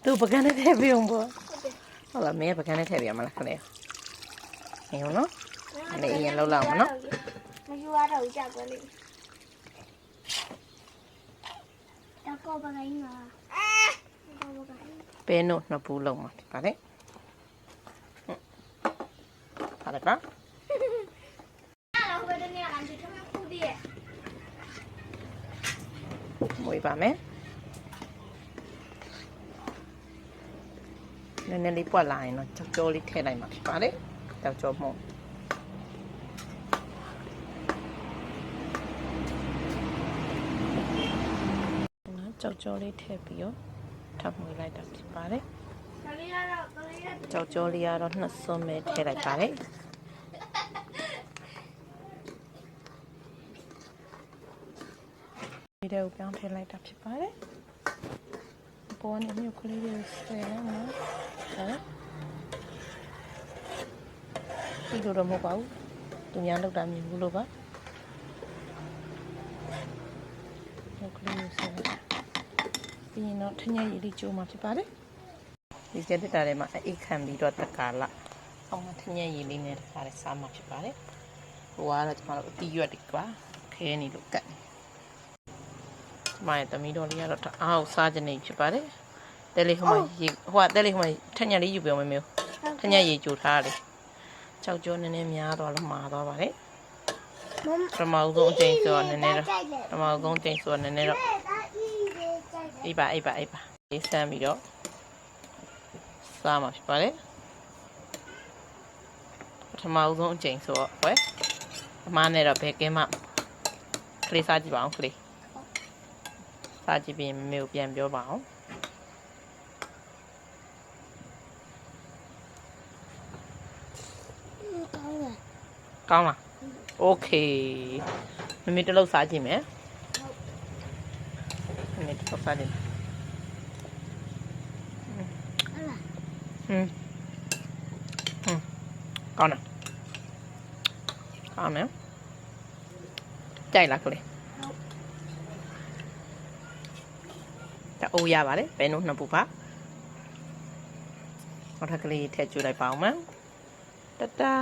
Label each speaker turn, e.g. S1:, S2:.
S1: သူပကန်းနဲ့ထည့်ပြီးအောင်ပေါ့ဟုတ်လားမင်းပကန်းနဲ့ထည့်ပြရမလားခလေးဟင်းနော်အဲ့အရင်လောက်လောက်မနော်
S2: မယူရတော့ကြပါလိမ့်တော့ကောပကိုင်းမှာ
S1: ပဲနို့နှစ်ပူးလုံးမှာပါလေဟာလေပါ
S2: တော့ဘယ်တနေ့အောင်ဒီထမခုတည်း
S1: မွေးပါမယ်နည်းနည်းလေးပွက်လာရင်တော့ကြောက်ကြောလေးထည့်လိုက်မှာဖြစ်ပါလေကြောက်ကြောမို့ကြောက်ကြောလေးထည့်ပြီးတော့ထပ်မွေးလိုက်တာဖြစ်ပါတယ်ကြောက်ကြောလေးကတော့နှစ်စွန်းပဲထည့်လိုက်ပါတယ်ဒီတော့ပြောင်းထည့်လိုက်တာဖြစ်ပါတယ်ပေါ်နေမြုပ်ကလေးတွေဆွဲရမယ်ဟုတ်ဒီလိုတော့မဟုတ်ပါဘူးသူများလောက်တာမြင်ဘူးလို့ပါမြုပ်ကလေးတွေဆွဲပြီးရင်တော့ထညက်ရည်လေးကျိုးမှာဖြစ်ပါတယ်ဒီကျက်တက်တာထဲမှာအိတ်ခံပြီးတော့တကာလအောင်ထညက်ရည်လေးနဲ့တခါလေးစားမှာဖြစ်ပါတယ်ဟိုကတော့ကျွန်တော်တို့အတီးရွက်တွေကွာခဲနေလို့ကတ်မိုင်တမီတော်လေးကတော့အားကိုစားကြနေဖြစ်ပါတယ်တဲလေးဟိုမှာရေဟိုကတဲလေးဟိုမှာထညက်လေးယူပြောမမျိုးထညက်ရေကြိုထားတယ်ကြောက်ကြောနည်းနည်းများသွားလို့မှာသွားပါတယ်ပထမဆုံးအချိန်ဆိုတော့နည်းနည်းတော့ပထမဆုံးအချိန်ဆိုတော့နည်းနည်းတော့အေးပါလေးစမ်းပြီးတော့စားမှာဖြစ်ပါတယ်ပထမဆုံးအချိန်ဆိုတော့ဝဲအမားနဲ့တော့ဘယ်ကင်းမှကလေးစားကြည့်ပါအောင်ကလေးစားကြည့်ပြီးမမေကိုပြန်ပြောပါအောင်ကောင်းလားโอเคမမေတစ်လုံးစားကြည့်မယ်မမေတစ်လုံးစားကြည့်ကောင်းတယ်ကြိုက်လားကလေးအိုးရပါတယ်ဘယ်နှုတ်နှစ်ပူပါနောက်ထပ်ကလေးထည့်ကျွေးလိုက်ပါအောင်မတတာ